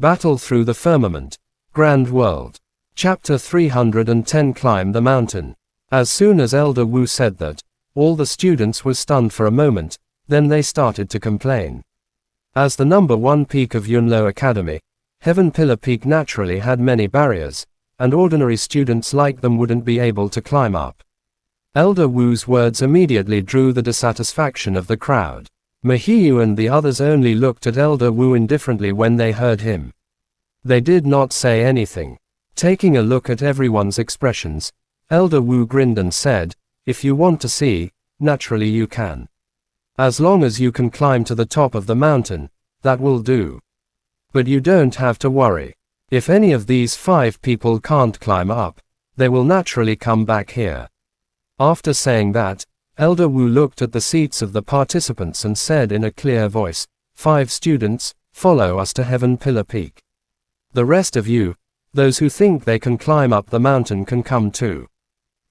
Battle through the firmament. Grand World. Chapter 310 Climb the Mountain. As soon as Elder Wu said that, all the students were stunned for a moment, then they started to complain. As the number one peak of Yunlo Academy, Heaven Pillar Peak naturally had many barriers, and ordinary students like them wouldn't be able to climb up. Elder Wu's words immediately drew the dissatisfaction of the crowd. Mahiyu and the others only looked at Elder Wu indifferently when they heard him. They did not say anything. Taking a look at everyone's expressions, Elder Wu grinned and said, "If you want to see, naturally you can. As long as you can climb to the top of the mountain, that will do. But you don't have to worry. If any of these 5 people can't climb up, they will naturally come back here." After saying that, Elder Wu looked at the seats of the participants and said in a clear voice, "5 students, follow us to Heaven Pillar Peak. The rest of you, those who think they can climb up the mountain can come too."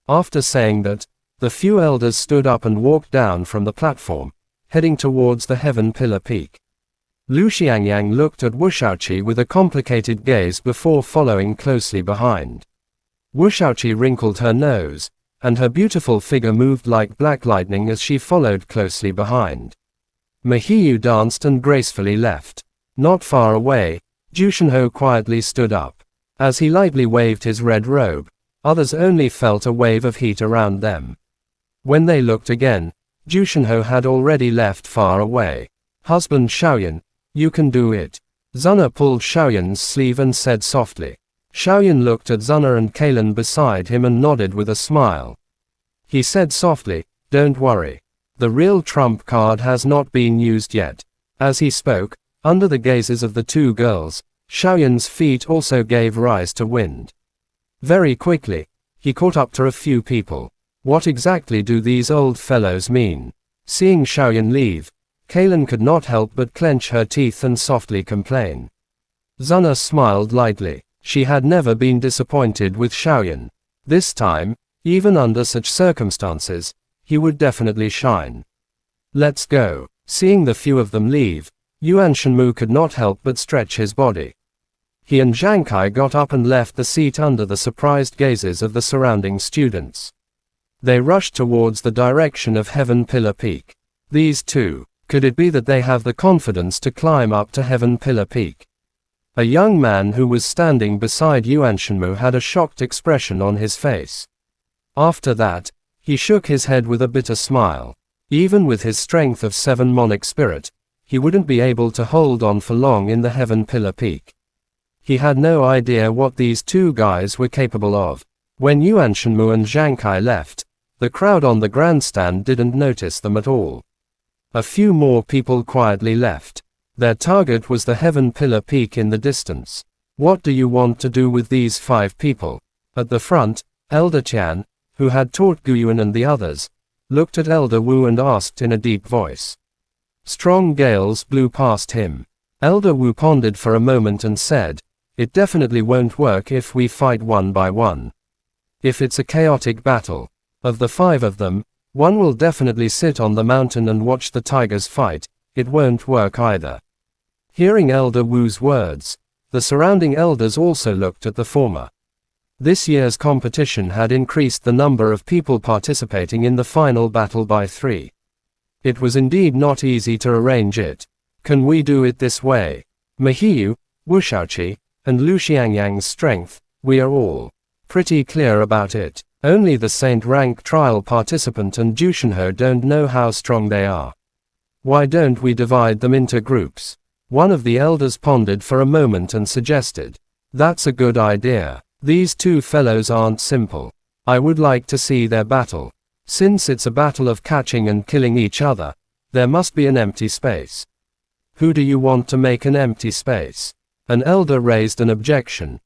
After saying that, the few elders stood up and walked down from the platform, heading towards the Heaven Pillar Peak. Lu Xiangyang looked at Wu Shaoqi with a complicated gaze before following closely behind. Wu Shaoqi wrinkled her nose, and her beautiful figure moved like black lightning as she followed closely behind. Mahiyu danced and gracefully left. Not far away, Jushinho quietly stood up. As he lightly waved his red robe, others only felt a wave of heat around them. When they looked again, Jushinho had already left far away. "Husband Xiaoyan, you can do it." Zuna pulled Xiaoyan's sleeve and said softly. Xiaoyan looked at Zuna and Kalen beside him and nodded with a smile. He said softly, "Don't worry. The real trump card has not been used yet." As he spoke, under the gazes of the 2 girls, Xiaoyan's feet also gave rise to wind. Very quickly, he caught up to a few people. What exactly do these old fellows mean? Seeing Xiaoyan leave, Kalen could not help but clench her teeth and softly complain. Zuna smiled lightly. She had never been disappointed with Xiaoyan. This time, even under such circumstances, he would definitely shine. "Let's go." Seeing the few of them leave, Yuan Shenmu could not help but stretch his body. He and Zhang Kai got up and left the seat under the surprised gazes of the surrounding students. They rushed towards the direction of Heaven Pillar Peak. These 2, could it be that they have the confidence to climb up to Heaven Pillar Peak? A young man who was standing beside Yuan Shenmu had a shocked expression on his face. After that, he shook his head with a bitter smile. Even with his strength of 7 Monic Spirit, he wouldn't be able to hold on for long in the Heaven Pillar Peak. He had no idea what these 2 guys were capable of. When Yuan Shenmu and Zhang Kai left, the crowd on the grandstand didn't notice them at all. A few more people quietly left. Their target was the Heaven Pillar Peak in the distance. "What do you want to do with these 5 people?" At the front, Elder Tian, who had taught Guyuan and the others, looked at Elder Wu and asked in a deep voice. Strong gales blew past him. Elder Wu pondered for a moment and said, "It definitely won't work if we fight one by one. If it's a chaotic battle, of the 5 of them, one will definitely sit on the mountain and watch the tigers fight. It won't work either." Hearing Elder Wu's words, the surrounding elders also looked at the former. This year's competition had increased the number of people participating in the final battle by 3. It was indeed not easy to arrange it. "Can we do it this way?" Mahiyu, Wu Shaoqi, and Lu Xiangyang's strength, we are all pretty clear about it. Only the Saint rank trial participant and Jushinho don't know how strong they are. "Why don't we divide them into groups?" One of the elders pondered for a moment and suggested. "That's a good idea. These 2 fellows aren't simple. I would like to see their battle. Since it's a battle of catching and killing each other, there must be an empty space." "Who do you want to make an empty space?" An elder raised an objection.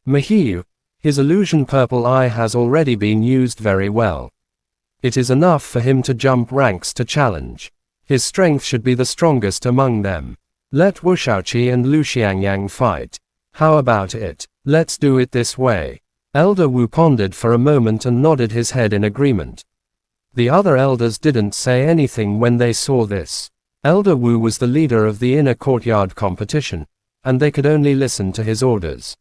Mahiyu, his illusion purple eye has already been used very well. It is enough for him to jump ranks to challenge. His strength should be the strongest among them. Let Wu Shaoqi and Lu Xiangyang fight. How about it? Let's do it this way. Elder Wu pondered for a moment and nodded his head in agreement. The other elders didn't say anything when they saw this. Elder Wu was the leader of the inner courtyard competition, and they could only listen to his orders.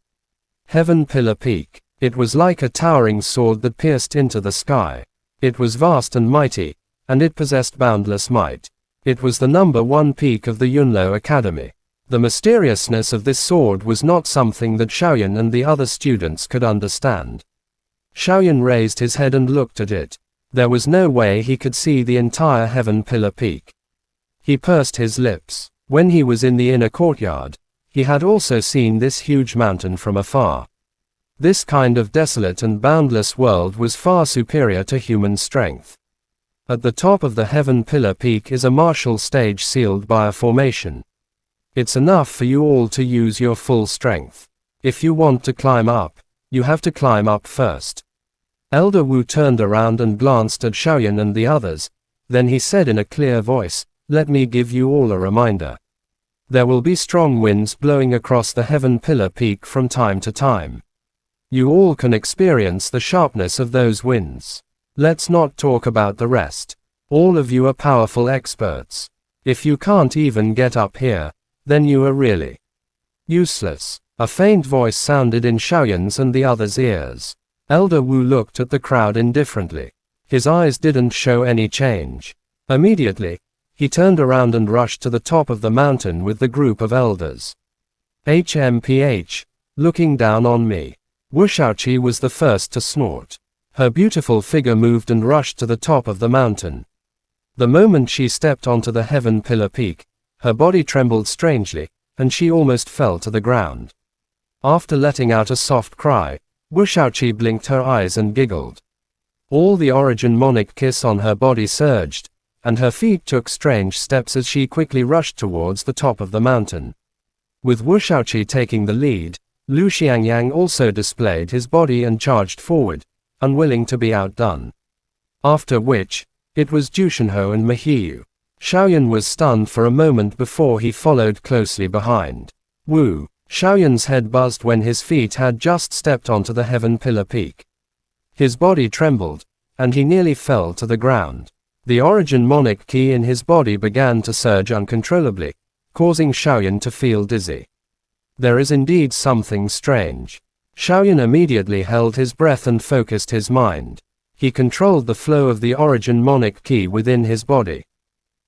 Heaven Pillar Peak. It was like a towering sword that pierced into the sky. It was vast and mighty, and it possessed boundless might. It was the #1 peak of the Yunlo Academy. The mysteriousness of this sword was not something that Xiaoyan and the other students could understand. Xiaoyan raised his head and looked at it. There was no way he could see the entire Heaven Pillar Peak. He pursed his lips. When he was in the inner courtyard, he had also seen this huge mountain from afar. This kind of desolate and boundless world was far superior to human strength. At the top of the Heaven Pillar Peak is a martial stage sealed by a formation. It's enough for you all to use your full strength. If you want to climb up, you have to climb up first. Elder Wu turned around and glanced at Xiaoyan and the others, then he said in a clear voice, "Let me give you all a reminder. There will be strong winds blowing across the Heaven Pillar Peak from time to time. You all can experience the sharpness of those winds. Let's not talk about the rest. All of you are powerful experts. If you can't even get up here, then you are really useless." A faint voice sounded in Xiaoyan's and the others' ears. Elder Wu looked at the crowd indifferently. His eyes didn't show any change. Immediately, he turned around and rushed to the top of the mountain with the group of elders. HMPH, looking down on me. Wu Shaoqi was the first to snort. Her beautiful figure moved and rushed to the top of the mountain. The moment she stepped onto the Heaven Pillar Peak, her body trembled strangely, and she almost fell to the ground. After letting out a soft cry, Wu Shaoqi blinked her eyes and giggled. All the origin monic kiss on her body surged, and her feet took strange steps as she quickly rushed towards the top of the mountain. With Wu Shaoqi taking the lead, Lu Xiangyang also displayed his body and charged forward, unwilling to be outdone. After which, it was Jushinho and Mahiyu. Xiaoyan was stunned for a moment before he followed closely behind. Wu. Xiaoyan's head buzzed when his feet had just stepped onto the Heaven Pillar Peak. His body trembled, and he nearly fell to the ground. The origin monic ki in his body began to surge uncontrollably, causing Xiaoyan to feel dizzy. There is indeed something strange. Xiaoyan immediately held his breath and focused his mind. He controlled the flow of the origin monic ki within his body.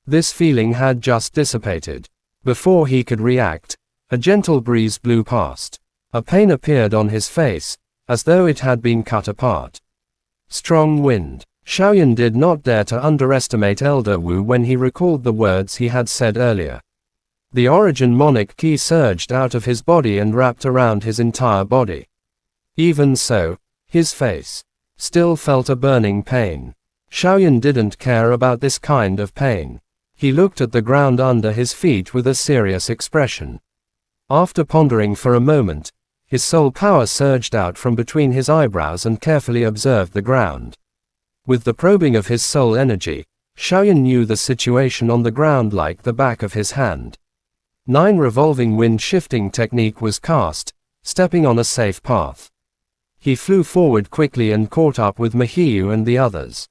This feeling had just dissipated. Before he could react, a gentle breeze blew past. A pain appeared on his face, as though it had been cut apart. Strong wind. Xiaoyan did not dare to underestimate Elder Wu when he recalled the words he had said earlier. The origin monic ki surged out of his body and wrapped around his entire body. Even so, his face still felt a burning pain. Xiaoyan didn't care about this kind of pain. He looked at the ground under his feet with a serious expression. After pondering for a moment, his soul power surged out from between his eyebrows and carefully observed the ground. With the probing of his soul energy, Xiaoyan knew the situation on the ground like the back of his hand. 9 revolving wind shifting technique was cast, stepping on a safe path. He flew forward quickly and caught up with Mahiyu and the others.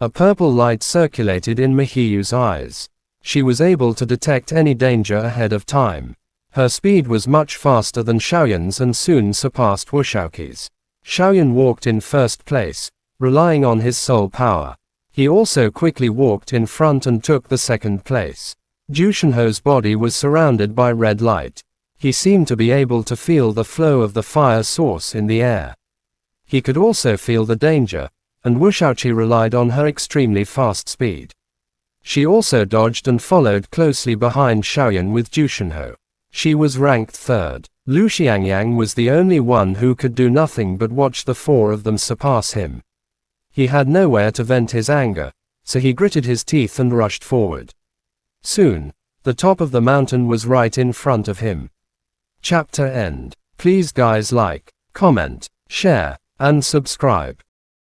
A purple light circulated in Mahiyu's eyes. She was able to detect any danger ahead of time. Her speed was much faster than Xiaoyan's and soon surpassed Wu Shaoqi's. Xiaoyan walked in first place, relying on his soul power. He also quickly walked in front and took the second place. Jushinho's body was surrounded by red light. He seemed to be able to feel the flow of the fire source in the air. He could also feel the danger, and Wu Shaoqi relied on her extremely fast speed. She also dodged and followed closely behind Xiaoyan with Jushinho. She was ranked 3rd. Lu Xiangyang was the only one who could do nothing but watch the 4 of them surpass him. He had nowhere to vent his anger, so he gritted his teeth and rushed forward. Soon, the top of the mountain was right in front of him. Chapter end. Please guys like, comment, share, and subscribe.